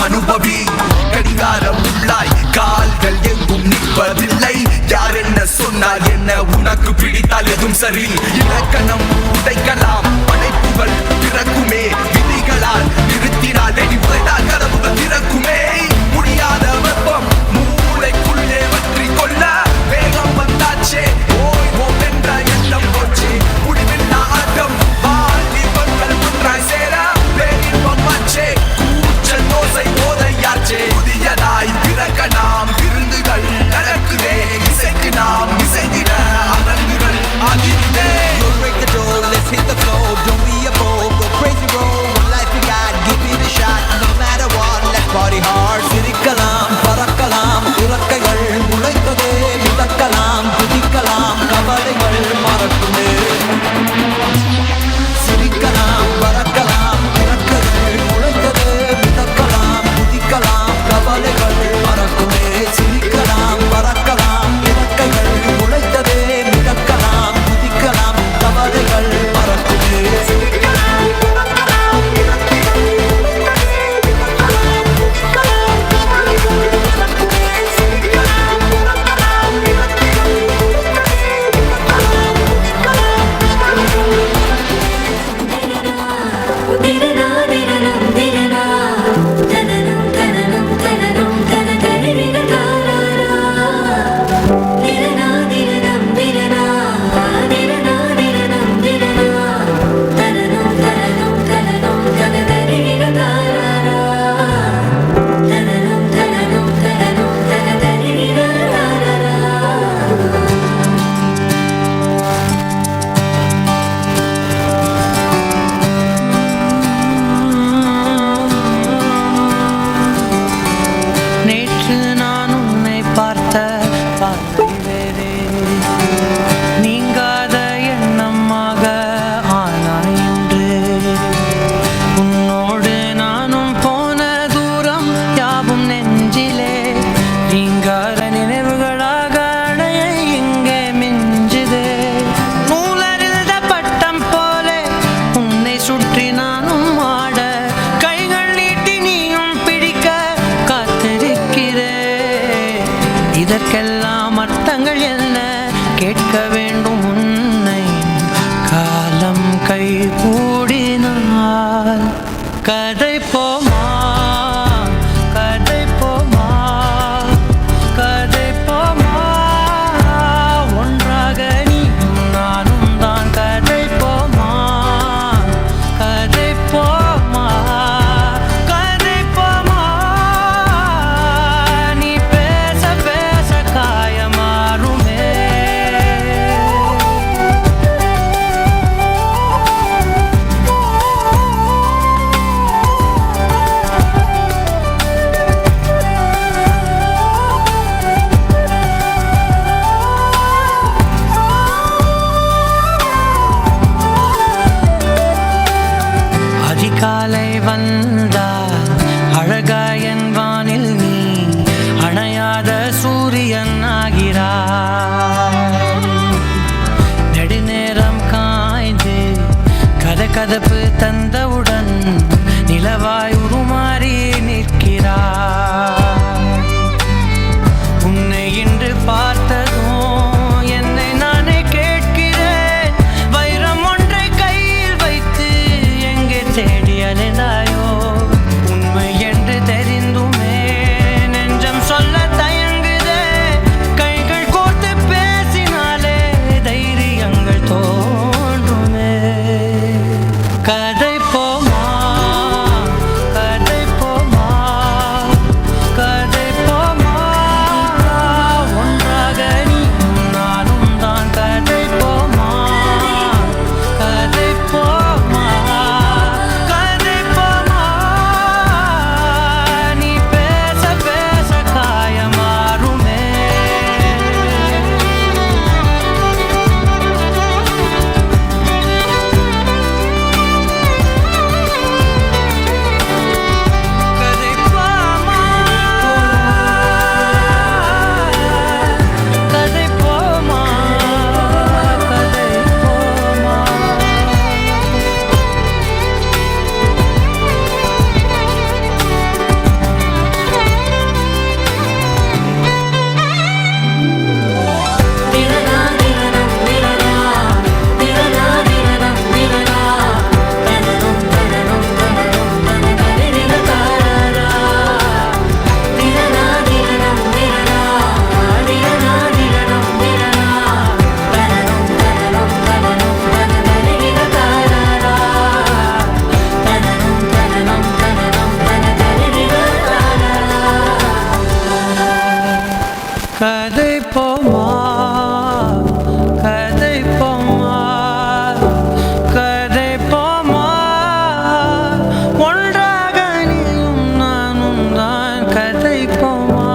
அனுபவி. கடிகாரம் உள்ளாய் கால்கள் எங்கும் நிற்பதில்லை. யார் என்ன சொன்னால் என்ன, உனக்கு பிடித்தால் எதுவும் சரி. இலக்கணம் உடைக்கலாம், படைப்புகள் பிறக்குமே. விதிகளால் நிறுத்தினால் வெடிப்பதால் கதவுகள் திறக்குமே. முடியாத வெப்பம் மூளைக்குள்ளே வற்றி கொள்ள வேகம் வந்தாச்சே. ஓய்வோம் என்ற எண்ணம் போச்சு. முடிவில்லா ஆட்டம் வாலிபங்கள் ஒன்றாய் சேர பேரின்பம் ஆச்சே. கூச்சல் தோசை போதையாச்சே. புதியதாய் பிறக்க நாம் விருந்துகள் நடக்குதே. இசைக்கு நாம் இசைந்திட அரங்குகள் ஆகிவிட்டே. Break the door, let's hit the floor. Don't be a fool, go crazy roll. One life we got, give it a shot. No கதை போமா கதை போமா கதை போமா ஒன்றாக நீயும் நானும் தான் கதை போமா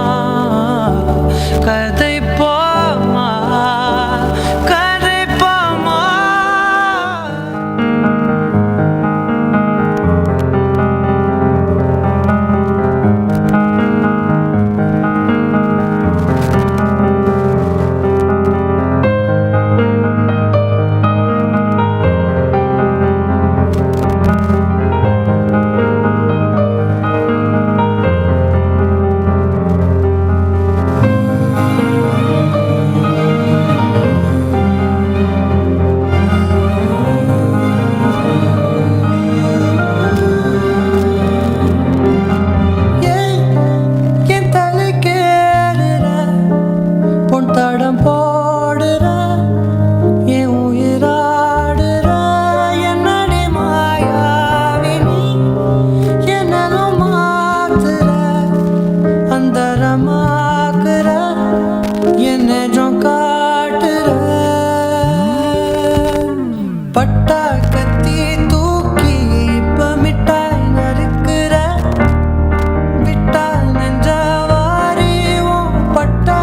கதை போமா கதை போமா தடம் போடுற என் உயிராடுற என்னடி மாயாவினி என்னலும் மாத்துற அந்தரமாக்குற என்னும் காட்டுற பட்டா கத்தி தூக்கி இப்ப மிட்டாய் நறுக்குற விட்டா நெஞ்சவாரி பட்டா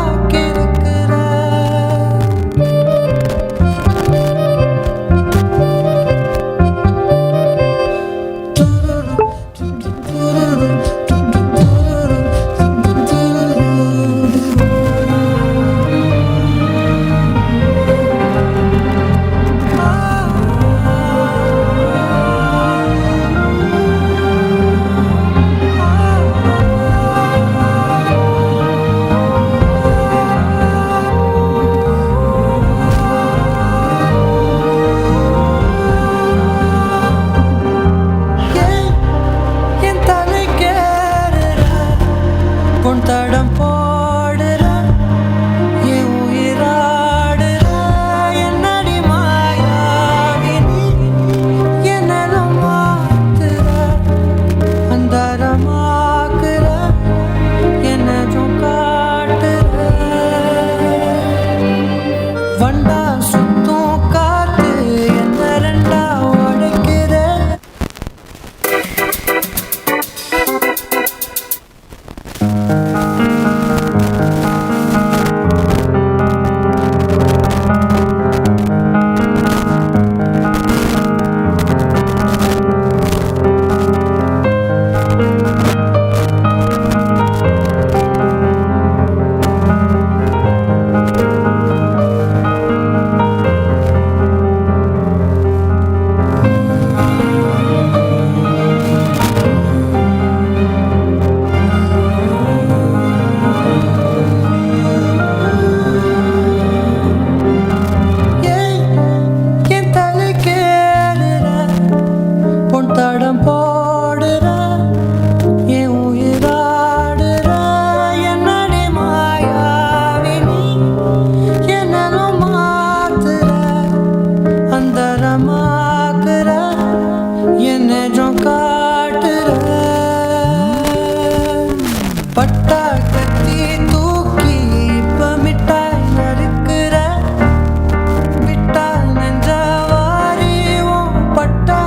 தடம் போடுற என் உயிராடுற என்னடி மாயாவினி என்னலும் மாத்துற அந்தரமாக்குற என்னும் காட்டுற வண்டா சுத்தும் காத்து என்ன ரெண்டா உடைக்கிற தடம் போடுற என் உயிராடுற என்னடி மாயாவினி என்னலும் மாத்துற அந்தரமாக்குற என்னும் காட்டுற பட்டா கத்தி தூக்கி இப்ப மிட்டாய் நறுக்குற விட்டா நெஞ்சவாரி பட்டா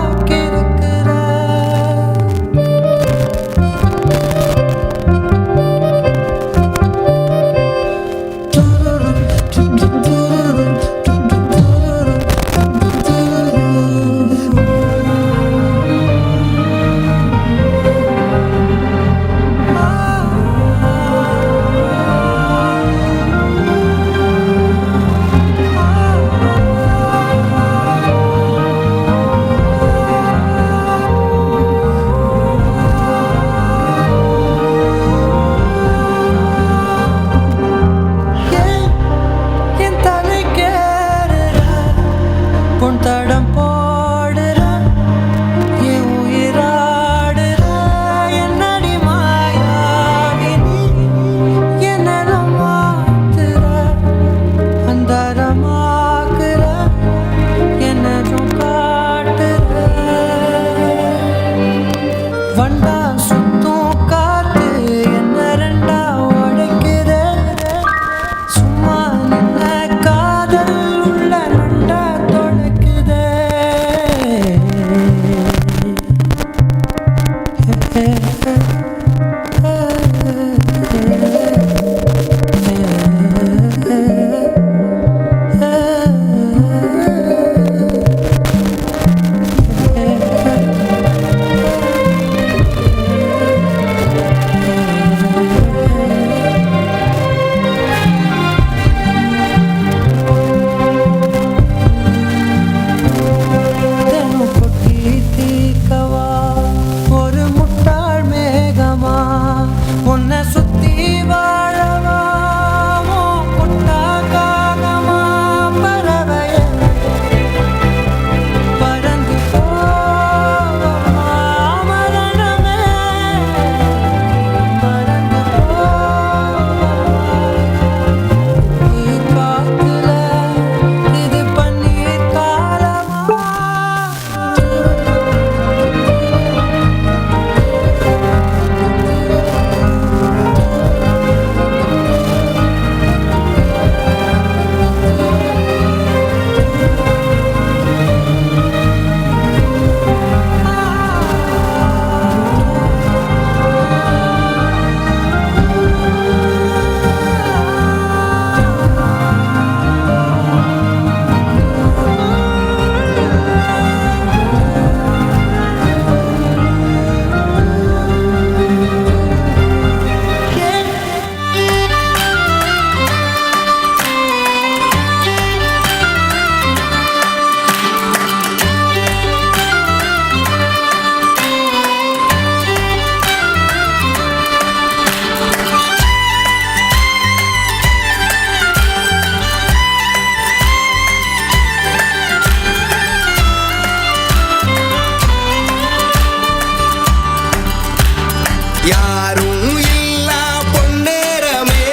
யாரும் இல்லா பொன்னேரமே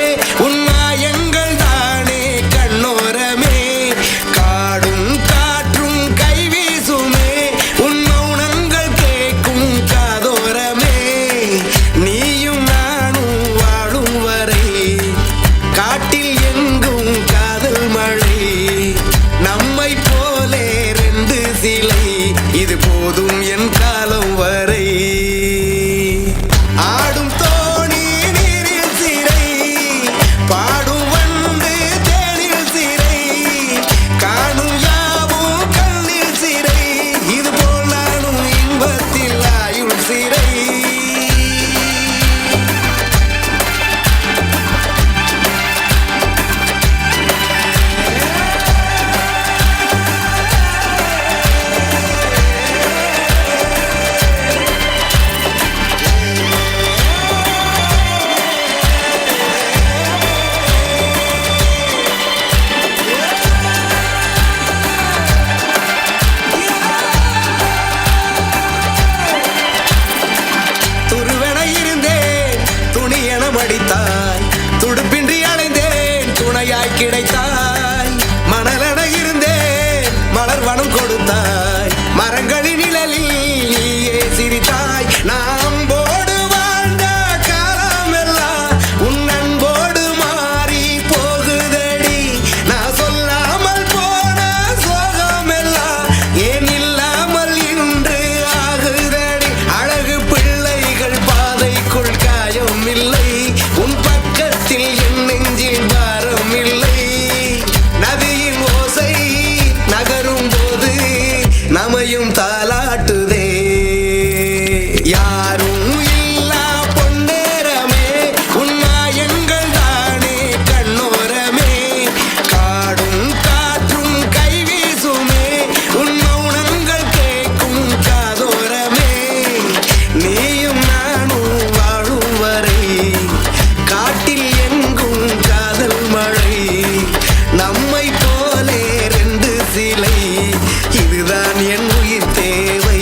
உன்னாயங்கள் தானே கண்ணோரமே காடும் காற்றும் கைவீசுமே உன் மௌனங்கள் கேட்கும் காதோரமே நீயும் நானும் வாழும் வரை காட்டில் எங்கும் காதல் மழை நம்மை போலே ரெண்டு சிலை இது போதும் என் காலம் வரை ஆடும் தோணி நீரில் சிறை பாடும் வண்டு தேனில் சிறை காணும் யாவும் கண்ணில் சிறை இது போல் நானும் இன்பத்தில் ஆயுள் சிறை துருவென இருந்தேன் துணியென மடித்தாய் துடுப்பின்றி அலைந்தேன் துணையாய் கிடைத்தாய் மணலென இருந்தேன் மலர் வனம் கொடுத்தாய் மரங்களின் நிழலில் நீயே சிரித்தாய் நாம் போடு வாழ்ந்த காலமெல்லாம் உன் அன்போடு மாறி போகுதடி நான் சொல்லாமல் போன சோகமெல்லாம் ஏன் இல்லாமல் இன்று ஆகுதடி அழகு பிள்ளைகள் பாதைக்குள் காயம் இல்லை உன் பக்கத்தில் என் நெஞ்சில் பாரம் இல்லை நதியின் ஓசை நகரும் போது நமையும் தாலாட்டுதே யாரும் இல்லா பொன்னேரமே உன்னாயங்கள் தானே கண்ணோரமே காடும் காற்றும் கைவீசுமே உன் மௌனங்கள் கேட்கும் காதோரமே நீயும் நானும் வாழும் வரை காட்டில் எங்கும் காதல் மழை நம்மை போலே ரெண்டு சிலை இதுதான் என் உயிர் தேவை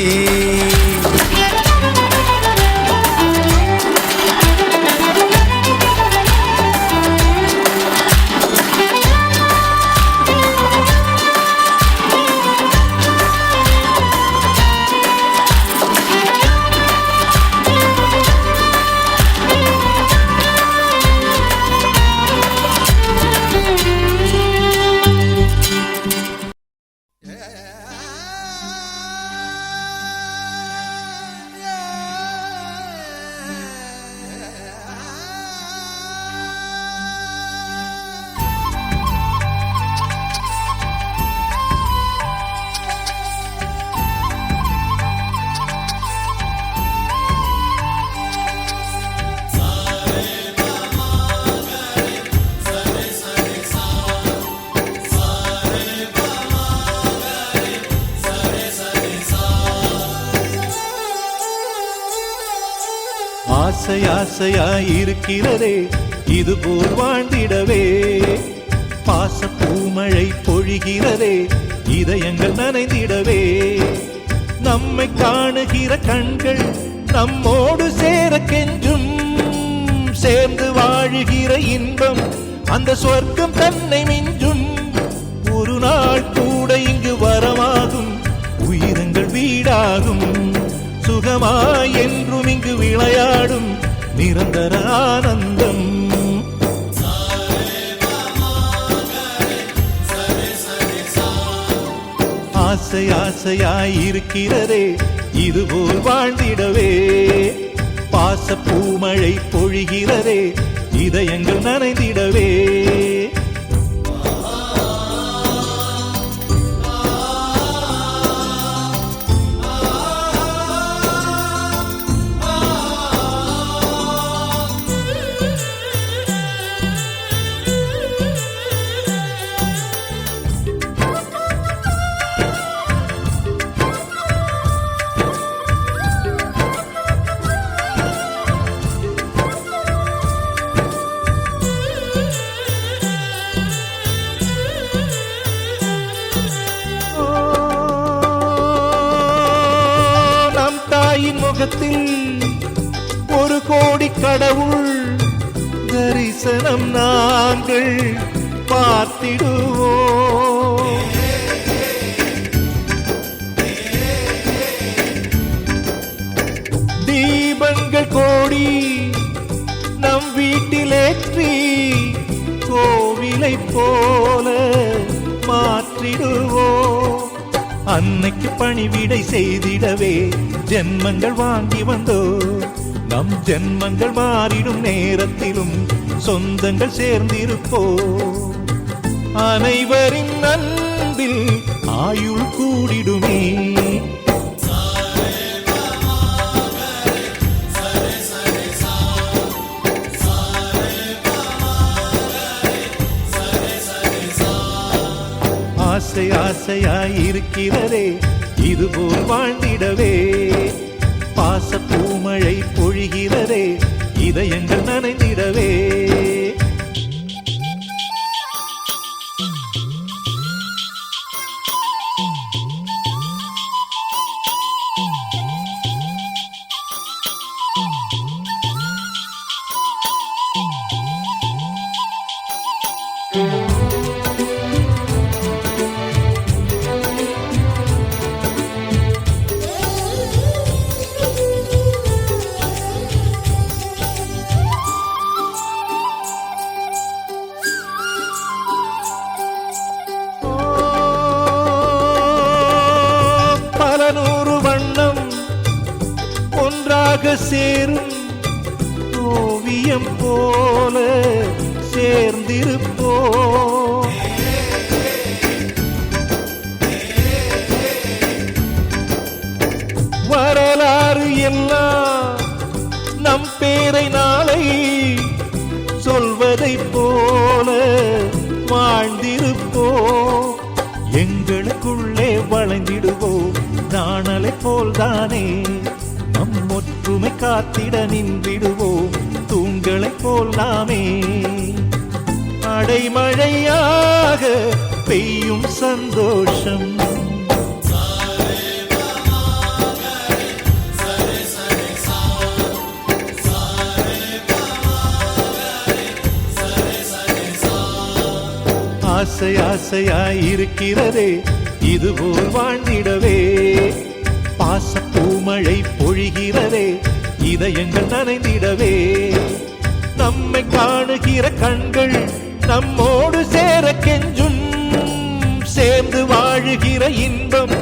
ஆசை ஆசையாயிருக்கிறதே இது போல் வாழ்ந்திடவே பாச பூமழை பொழிகிறதே இதயங்கள் நனைந்திடவே நம்மை காணுகிற கண்கள் நம்மோடு சேர கெஞ்சும் சேர்ந்து வாழுகிற இன்பம் அந்த சொர்க்கம் தன்னை மிஞ்சும் ஒரு நாள் கூட இங்கு வரமாகும் உயிரங்கள் வீடாகும் சுகமாய் என்றும் இங்கு விளையாடும் நிரந்தர ஆனந்தம் ஆசை ஆசையாயிருக்கிறதே இதுபோல் வாழ்ந்திடவே பாச பூமழை பொழிகிறதே இதயங்கள் நனைந்திடவே கடவுள் தரிசனம் நாங்கள் பார்த்திடுவோம். தீபங்கள் கோடி நம் வீட்டிலேற்றி கோவிலை போல மாற்றிடுவோம். அன்னைக்கு பணிவிடை செய்திடவே ஜென்மங்கள் வாங்கி வந்தோ. நம் ஜென்மங்கள் மாறிடும் நேரத்திலும் சொந்தங்கள் சேர்ந்திருப்போ. அனைவரின் அன்பில் ஆயுள் கூடிடுமே. ஆசை ஆசையாயிருக்கிறதே இதுபோல் வாழ்ந்திடவே. பாச பூமழை பொழிகிறதே இதயங்கள் நனைந்திடவே. சேரும் ஓவியம் போல சேர்ந்திருப்போ. வரலாறு எல்லாம் நம் பேரை நாளை சொல்வதை போல வாழ்ந்திருப்போ. எங்களுக்குள்ளே வளைந்திடுவோம் நாணலை போல்தானே. நம் ஒற்றுமை காத்திட நின்றிடுவோம் தூண்களை போல் நாமே. அடைமழையாக பெய்யும் சந்தோஷம். ஆசை ஆசையாயிருக்கிறதே இதுபோல் வாழ்ந்திடவே. பாச பூமழை பொழிகிறதே இதயங்கள் நனைந்திடவே. நம்மை காணுகிற கண்கள் நம்மோடு சேர கெஞ்சும். சேர்ந்து வாழுகிற இன்பம்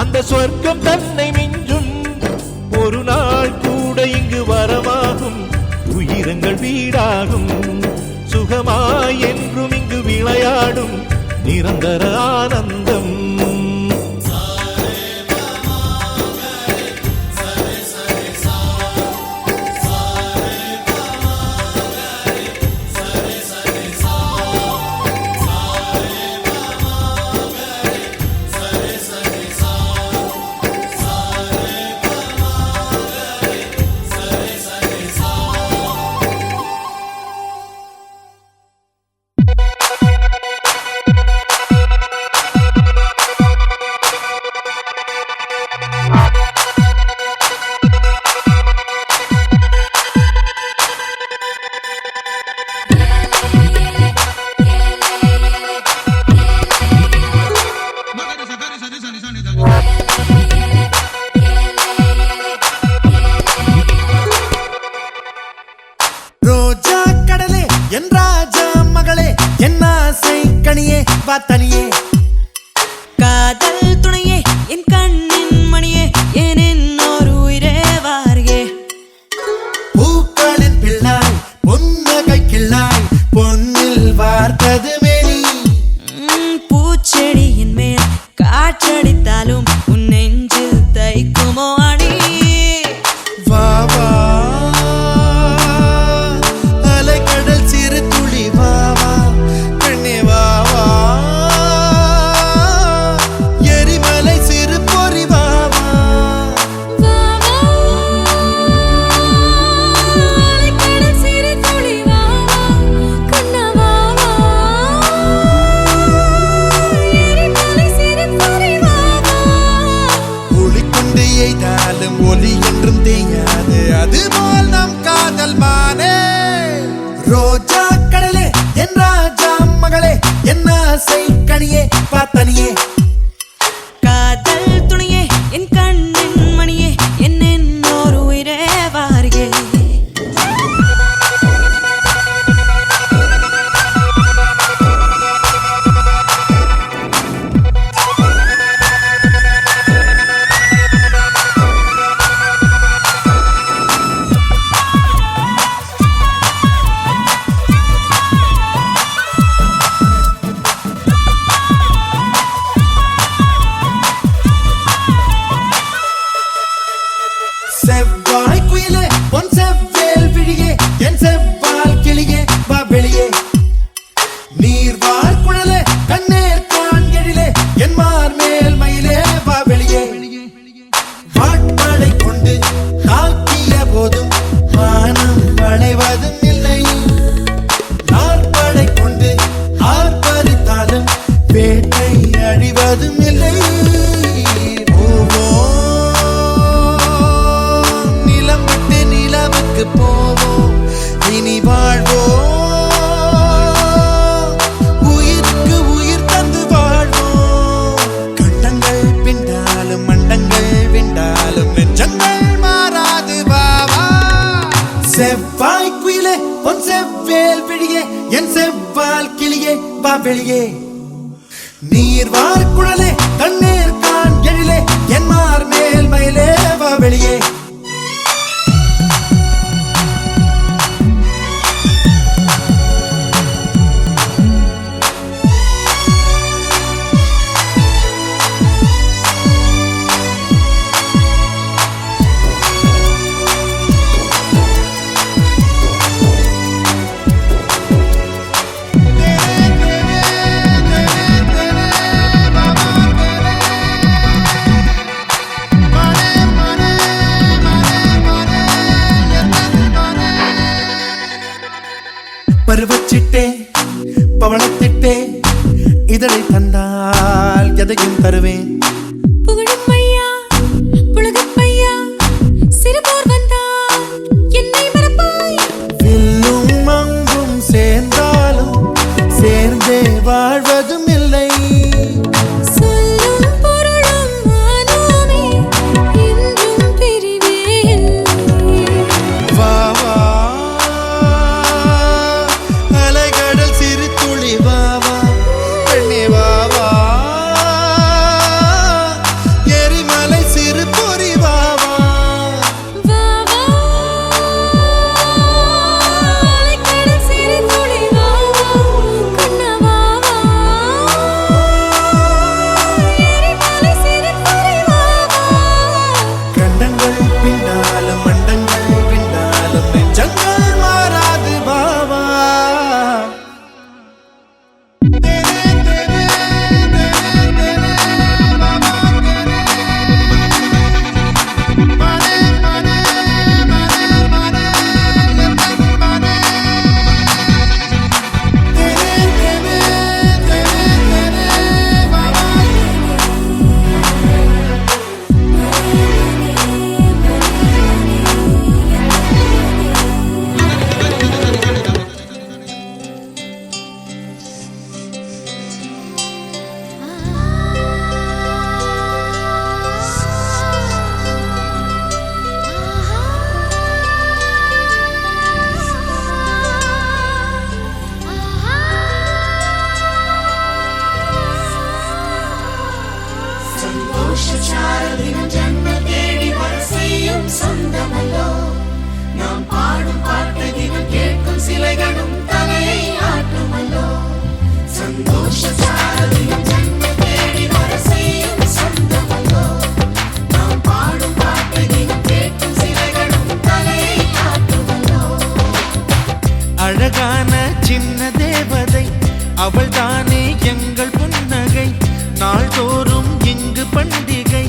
அந்த சொர்க்கம் தன்னை மிஞ்சும். ஒரு நாள் கூட இங்கு வரமாகும் உயிரங்கள் வீடாகும். சுகமாய் என்றும் இங்கு விளையாடும் நிரந்தர ஆனந்தம். தனியே காதல் துணையே என் கண்ணின் மணியே என் இன்னொரு உயிரே வாரியே. பூக்களின் பிள்ளாய் பொன்னகை கிள்ளாய் பொன்னில் வார்த்தது மேனி. பூச்செடியின் மேல் காற்றடித்தாலும் உன் நெஞ்சில் தைக்குமோ அடி. வா வா அலைக்கடல் சிறு துளி வா வா கண்ணே வா வா நானே ரோஜா கடலே என் ராஜா மகளே என் ஆசை கனியே பார்த்தனியே காதல் துணையே என் கண்ணின் மணியே என் இன்னொரு உயிரே வாருகே செவ்வாய் குயிலே பொன் செவ்வேல் விழியே என் செவ்வால் கிளியே வா வெளியே நீர்வாழ் குழலே கண்ணேர் கான் எழிலே என் மார் மேல் மயிலே வா வெளியே வாட்பாடை கொண்டு தாக்கிய போதும் வானம் வளைவதும் இல்லை நாற்படை கொண்டு ஆர்ப்பரித்தாலும் வேட்டை அழிவதும் இல்லை போவோம் இனி வாழ்வோம் உயிருக்கு உயிர் தந்து வாழ்வோம் கண்டங்கள் பிண்டாலும் மண்டங்கள் விண்டாலும் நெஞ்சங்கள் மாறாது பாவா செவ்வாய் குயிலே பொன் செவ்வேல் விழியே என் செவ்வால் கிளியே வா வெளியே நீர்வார் குழலே தண்ணீர் கான் எழிலே என் மார் மேல் மயிலே வா வெளியே பருவச்சிட்டே பவளத்திட்டே இதழை தந்தால் எதையும் தருவேன் புகழும் ஐயா புலகப் ஐயா சிறுபோர் வந்தால் என்னை மறப்பாய் வில்லும் மங்கும் சேர்ந்தாலும் சேர்ந்தே வாழ்வதும் இல்லை சொல்லும் பொருளும் மானோமே என்றும் பிரிவே வா வா அலைகடல் சிறு துளி வா வா பெண்ணே வா வா எரிமலை சிறு பொறி வா வா வா வா அலைக்கடல் சிறு துளி வா வா கண்ணா வா வா எரிமலை சிறு பொறி வா வா கண்டங்கள் பின்னாலும் மண்டங்கள் பின்னாலும் நெஞ்சங்கள் மாறாது பாவா சந்தோஷச்சாரதினம் ஜன்ம தேடி வர செய்யும் சொந்தமல்லோ நாம் பாடும் பாட்டை தினம் கேட்கும் சிலைகளும் தலையை ஆட்டுமல்லோ சந்தோஷச்சாரதினம் ஜன்ம தேடி வர செய்யும் சொந்தமல்லோ நாம் பாடும் பாட்டை தினம் கேட்கும் சிலைகளும் தலையை ஆட்டுமல்லோ அழகான சின்ன தேவதை அவள் தானே எங்கள் புன்னகை நாள்தோறும் இங்கு பண்டிகை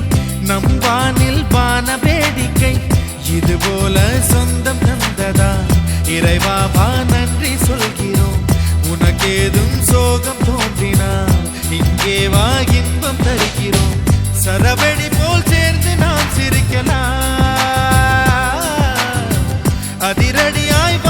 நம் வானில் வான வேடிக்கை இதுபோல சொந்தம் தந்ததா இறைவா வா நன்றி சொல்கிறோம் உனக்கேதும் சோகம் தோன்றினால் இங்கே வா இன்பம் தருகிறோம் சரவெடி போல் சேர்ந்து நாம் சிரிக்கலாம் அதிரடியாய்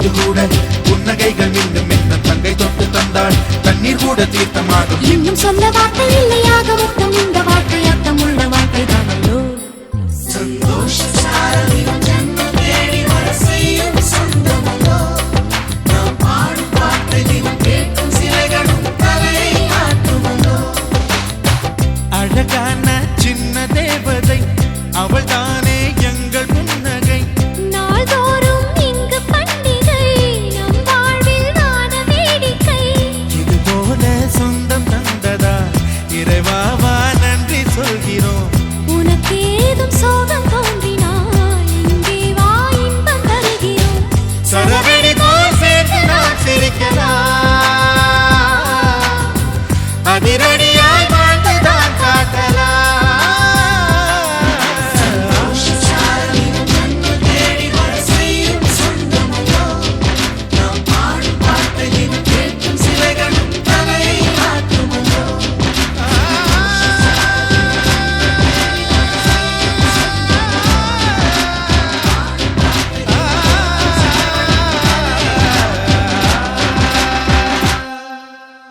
போது கூட புன்னகைகள் மீண்டும் என்ன தங்கை தொட்டு தந்தாள் தண்ணீர் கூட தீர்த்தமாகும் இன்னும் சொல்ல வார்த்தை இல்லையாக மொத்தம் இந்த வார்த்தை